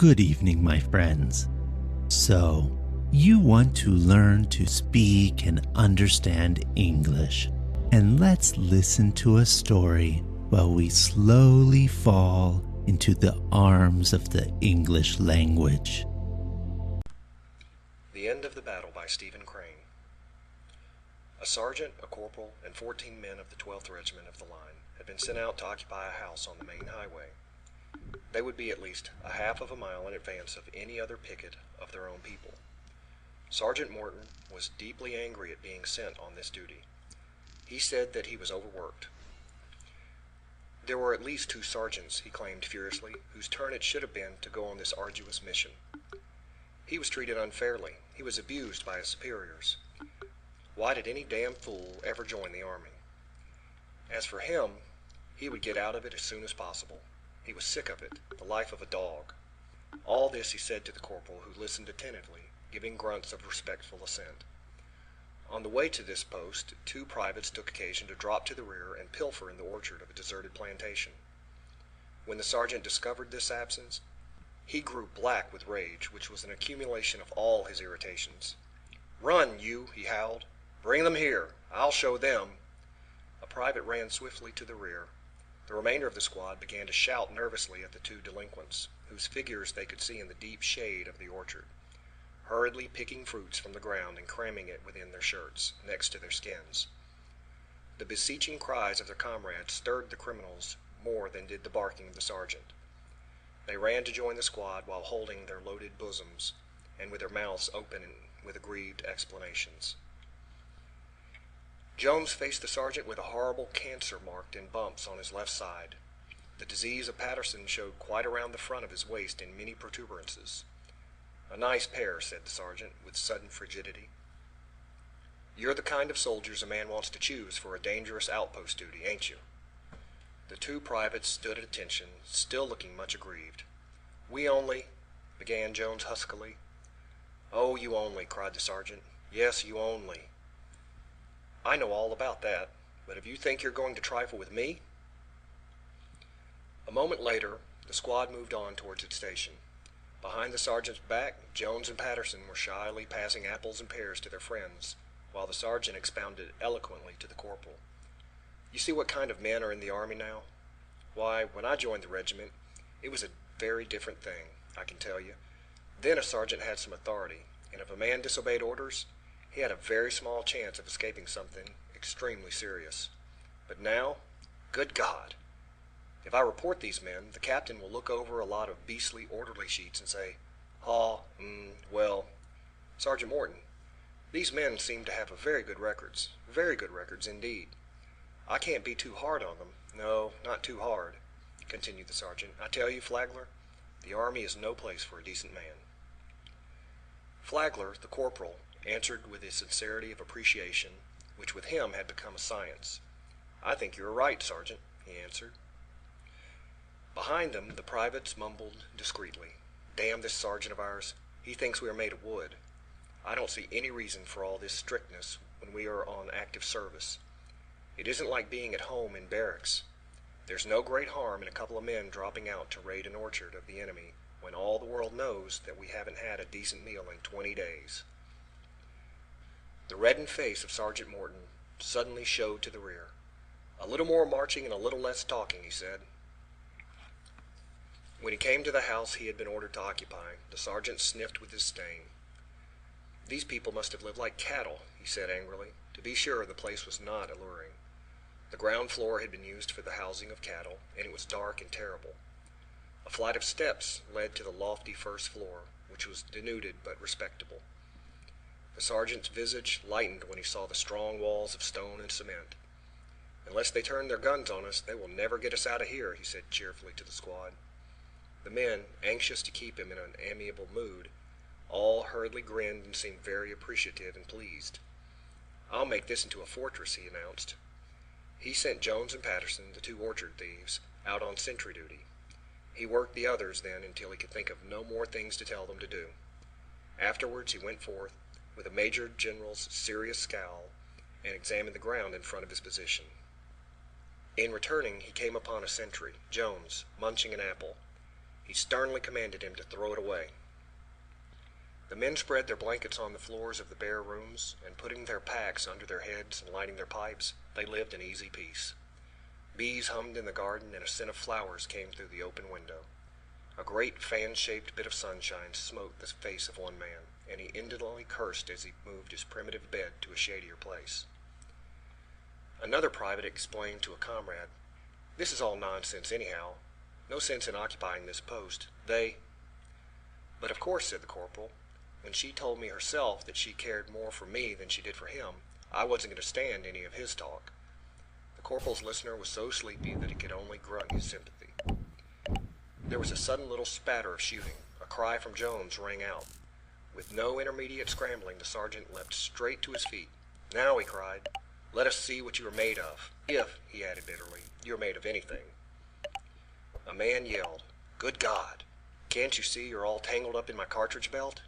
Good evening, my friends. So, you want to learn to speak and understand English. And let's listen to a story while we slowly fall into the arms of the English language. The End of the Battle by Stephen Crane. A sergeant, a corporal, and 14 men of the 12th Regiment of the line had been sent out to occupy a house on the main highway. They would be at least a half of a mile in advance of any other picket of their own people. Sergeant Morton was deeply angry at being sent on this duty. He said that he was overworked. There were at least 2 sergeants, he claimed furiously, whose turn it should have been to go on this arduous mission. He was treated unfairly. He was abused by his superiors. Why did any damn fool ever join the army? As for him, he would get out of it as soon as possible. He was sick of it, the life of a dog. All this he said to the corporal, who listened attentively, giving grunts of respectful assent. On the way to this post, 2 privates took occasion to drop to the rear and pilfer in the orchard of a deserted plantation. When the sergeant discovered this absence, he grew black with rage, which was an accumulation of all his irritations. "Run, you!" he howled. "Bring them here. I'll show them." A private ran swiftly to the rear. The remainder of the squad began to shout nervously at the 2 delinquents, whose figures they could see in the deep shade of the orchard, hurriedly picking fruits from the ground and cramming it within their shirts, next to their skins. The beseeching cries of their comrades stirred the criminals more than did the barking of the sergeant. They ran to join the squad while holding their loaded bosoms and with their mouths open with aggrieved explanations. Jones faced the sergeant with a horrible cancer marked in bumps on his left side. The disease of Patterson showed quite around the front of his waist in many protuberances. "A nice pair," said the sergeant, with sudden frigidity. "You're the kind of soldiers a man wants to choose for a dangerous outpost duty, ain't you?" The 2 privates stood at attention, still looking much aggrieved. "We only—" began Jones huskily. "Oh, you only," cried the sergeant. "Yes, you only. I know all about that, but if you think you're going to trifle with me—" A moment later, the squad moved on towards its station. Behind the sergeant's back, Jones and Patterson were shyly passing apples and pears to their friends, while the sergeant expounded eloquently to the corporal. "You see what kind of men are in the army now? Why, when I joined the regiment, it was a very different thing, I can tell you. Then a sergeant had some authority, and if a man disobeyed orders, he had a very small chance of escaping something extremely serious. But now, good God! If I report these men, the captain will look over a lot of beastly orderly sheets and say, well, Sergeant Morton, these men seem to have very good records indeed. I can't be too hard on them. No, not too hard," continued the sergeant. "I tell you, Flagler, the army is no place for a decent man." Flagler, the corporal, answered with a sincerity of appreciation, which with him had become a science. "I think you are right, Sergeant," he answered. Behind them, the privates mumbled discreetly, "Damn this sergeant of ours. He thinks we are made of wood. I don't see any reason for all this strictness when we are on active service. It isn't like being at home in barracks. There's no great harm in a couple of men dropping out to raid an orchard of the enemy when all the world knows that we haven't had a decent meal in 20 days. The reddened face of Sergeant Morton suddenly showed to the rear. "A little more marching and a little less talking," he said. When he came to the house he had been ordered to occupy, the sergeant sniffed with his stain. "These people must have lived like cattle," he said angrily. To be sure, the place was not alluring. The ground floor had been used for the housing of cattle, and it was dark and terrible. A flight of steps led to the lofty first floor, which was denuded but respectable. The sergeant's visage lightened when he saw the strong walls of stone and cement. "Unless they turn their guns on us, they will never get us out of here," he said cheerfully to the squad. The men, anxious to keep him in an amiable mood, all hurriedly grinned and seemed very appreciative and pleased. "I'll make this into a fortress," he announced. He sent Jones and Patterson, the 2 orchard thieves, out on sentry duty. He worked the others then until he could think of no more things to tell them to do. Afterwards he went forth, with a major general's serious scowl, and examined the ground in front of his position. In returning he came upon a sentry, Jones, munching an apple. He sternly commanded him to throw it away. The men spread their blankets on the floors of the bare rooms, and putting their packs under their heads and lighting their pipes, they lived in easy peace. Bees hummed in the garden, and a scent of flowers came through the open window. A great fan-shaped bit of sunshine smote the face of one man, and he indolently cursed as he moved his primitive bed to a shadier place. Another private explained to a comrade, "This is all nonsense anyhow. No sense in occupying this post. But of course," said the corporal, "when she told me herself that she cared more for me than she did for him, I wasn't going to stand any of his talk." The corporal's listener was so sleepy that he could only grunt his sympathy. There was a sudden little spatter of shooting. A cry from Jones rang out. With no intermediate scrambling, the sergeant leapt straight to his feet. "Now," he cried, "let us see what you are made of. If," he added bitterly, "you are made of anything." A man yelled, "Good God! Can't you see you're all tangled up in my cartridge belt?"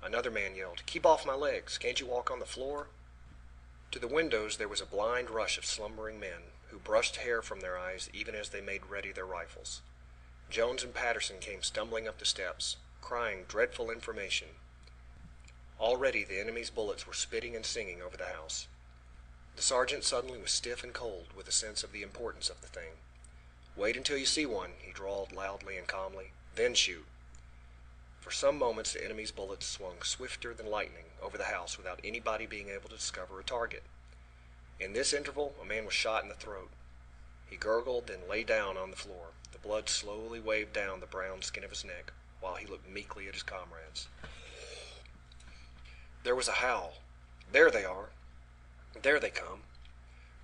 Another man yelled, "Keep off my legs! Can't you walk on the floor?" To the windows there was a blind rush of slumbering men, who brushed hair from their eyes even as they made ready their rifles. Jones and Patterson came stumbling up the steps, crying dreadful information. Already the enemy's bullets were spitting and singing over the house. The sergeant suddenly was stiff and cold with a sense of the importance of the thing. "Wait until you see one," he drawled loudly and calmly. "Then shoot." For some moments the enemy's bullets swung swifter than lightning over the house without anybody being able to discover a target. In this interval a man was shot in the throat. He gurgled, then lay down on the floor. The blood slowly waved down the brown skin of his neck, while he looked meekly at his comrades. There was a howl. "There they are! There they come!"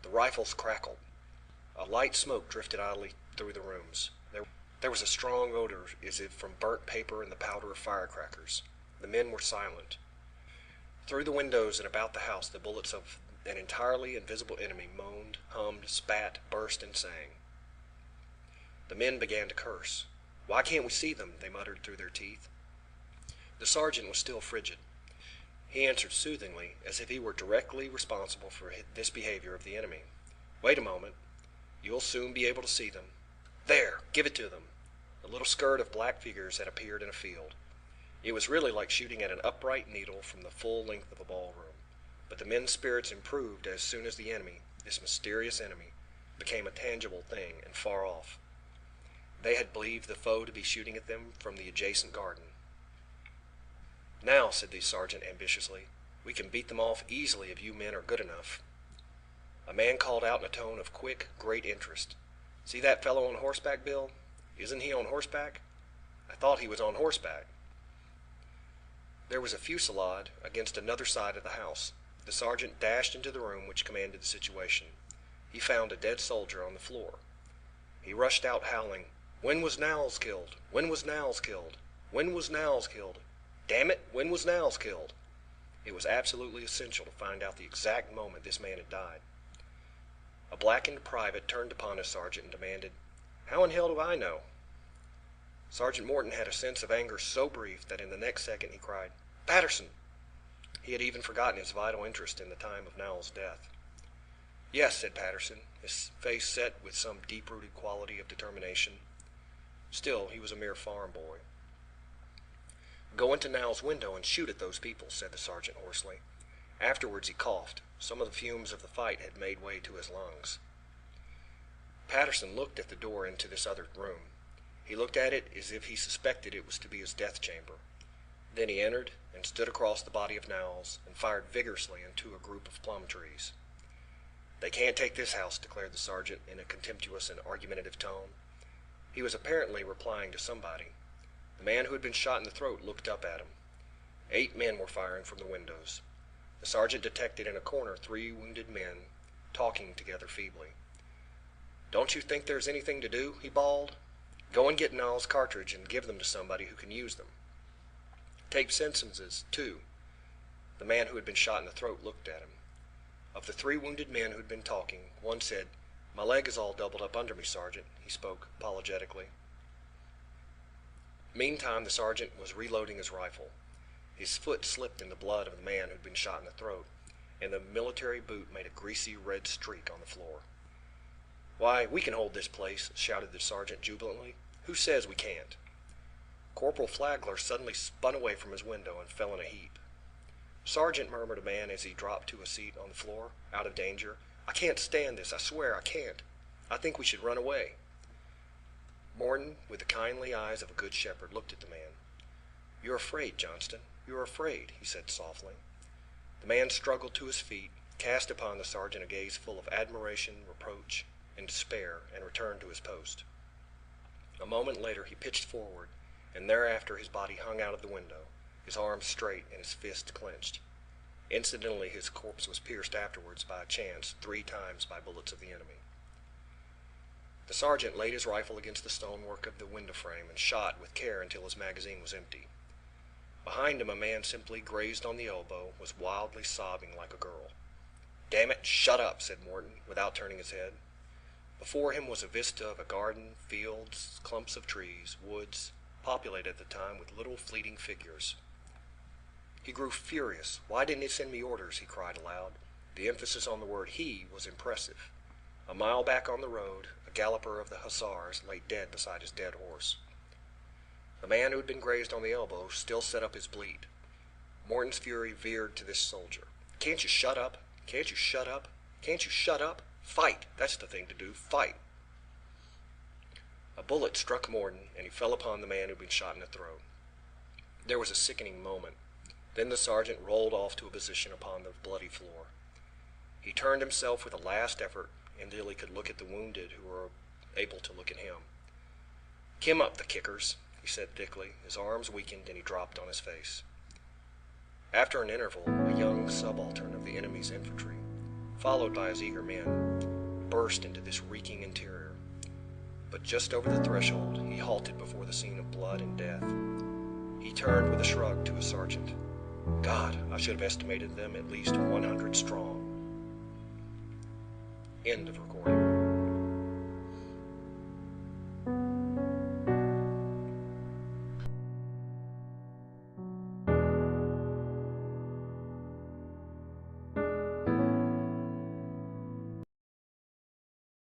The rifles crackled. A light smoke drifted idly through the rooms. There was a strong odor as if from burnt paper and the powder of firecrackers. The men were silent. Through the windows and about the house the bullets of an entirely invisible enemy moaned, hummed, spat, burst, and sang. The men began to curse. "Why can't we see them?" they muttered through their teeth. The sergeant was still frigid. He answered soothingly, as if he were directly responsible for this behavior of the enemy. "Wait a moment. You'll soon be able to see them. There! Give it to them!" A little skirt of black figures had appeared in a field. It was really like shooting at an upright needle from the full length of a ballroom. But the men's spirits improved as soon as the enemy, this mysterious enemy, became a tangible thing and far off. They had believed the foe to be shooting at them from the adjacent garden. "Now," said the sergeant ambitiously, "we can beat them off easily if you men are good enough." A man called out in a tone of quick, great interest, "See that fellow on horseback, Bill? Isn't he on horseback? I thought he was on horseback." There was a fusillade against another side of the house. The sergeant dashed into the room which commanded the situation. He found a dead soldier on the floor. He rushed out howling, "When was Knowles killed? When was Knowles killed? When was Knowles killed? Damn it, when was Knowles killed?" It was absolutely essential to find out the exact moment this man had died. A blackened private turned upon his sergeant and demanded, "How in hell do I know?" Sergeant Morton had a sense of anger so brief that in the next second he cried, "Patterson!" He had even forgotten his vital interest in the time of Knowles' death. "Yes," said Patterson, his face set with some deep-rooted quality of determination. Still, he was a mere farm boy. "Go into Knowles' window and shoot at those people," said the sergeant hoarsely. Afterwards he coughed. Some of the fumes of the fight had made way to his lungs. Patterson looked at the door into this other room. He looked at it as if he suspected it was to be his death chamber. Then he entered and stood across the body of Knowles and fired vigorously into a group of plum trees. "They can't take this house," declared the sergeant in a contemptuous and argumentative tone. He was apparently replying to somebody. The man who had been shot in the throat looked up at him. 8 men were firing from the windows. The sergeant detected in a corner 3 wounded men talking together feebly. "Don't you think there's anything to do?" he bawled. "Go and get Knowles' cartridge and give them to somebody who can use them. Take Simpson's, too." The man who had been shot in the throat looked at him. Of the 3 wounded men who had been talking, one said, "My leg is all doubled up under me, Sergeant." He spoke apologetically. Meantime the sergeant was reloading his rifle. His foot slipped in the blood of the man who had been shot in the throat, and the military boot made a greasy red streak on the floor. "Why, we can hold this place," shouted the sergeant jubilantly. "Who says we can't?" Corporal Flagler suddenly spun away from his window and fell in a heap. "Sergeant," murmured a man as he dropped to a seat on the floor, out of danger, "I can't stand this. I swear I can't. I think we should run away." Morton, with the kindly eyes of a good shepherd, looked at the man. "You're afraid, Johnston. You are afraid," he said softly. The man struggled to his feet, cast upon the sergeant a gaze full of admiration, reproach, and despair, and returned to his post. A moment later he pitched forward, and thereafter his body hung out of the window, his arms straight and his fists clenched. Incidentally, his corpse was pierced afterwards by chance 3 times by bullets of the enemy. The sergeant laid his rifle against the stonework of the window frame and shot with care until his magazine was empty. Behind him a man simply grazed on the elbow was wildly sobbing like a girl. "Damn it, shut up," said Morton, without turning his head. Before him was a vista of a garden, fields, clumps of trees, woods, populated at the time with little fleeting figures. He grew furious. "Why didn't he send me orders?" he cried aloud. The emphasis on the word "he" was impressive. A mile back on the road, a galloper of the hussars lay dead beside his dead horse. The man who had been grazed on the elbow still set up his bleat. Morton's fury veered to this soldier. "Can't you shut up? Can't you shut up? Can't you shut up? Fight! That's the thing to do. Fight!" A bullet struck Morton, and he fell upon the man who had been shot in the throat. There was a sickening moment. Then the sergeant rolled off to a position upon the bloody floor. He turned himself with a last effort until he could look at the wounded who were able to look at him. "Kim up, the kickers," he said thickly. His arms weakened and he dropped on his face. After an interval, a young subaltern of the enemy's infantry, followed by his eager men, burst into this reeking interior. But just over the threshold, he halted before the scene of blood and death. He turned with a shrug to his sergeant. "God, I should have estimated them at least 100 strong." End of recording.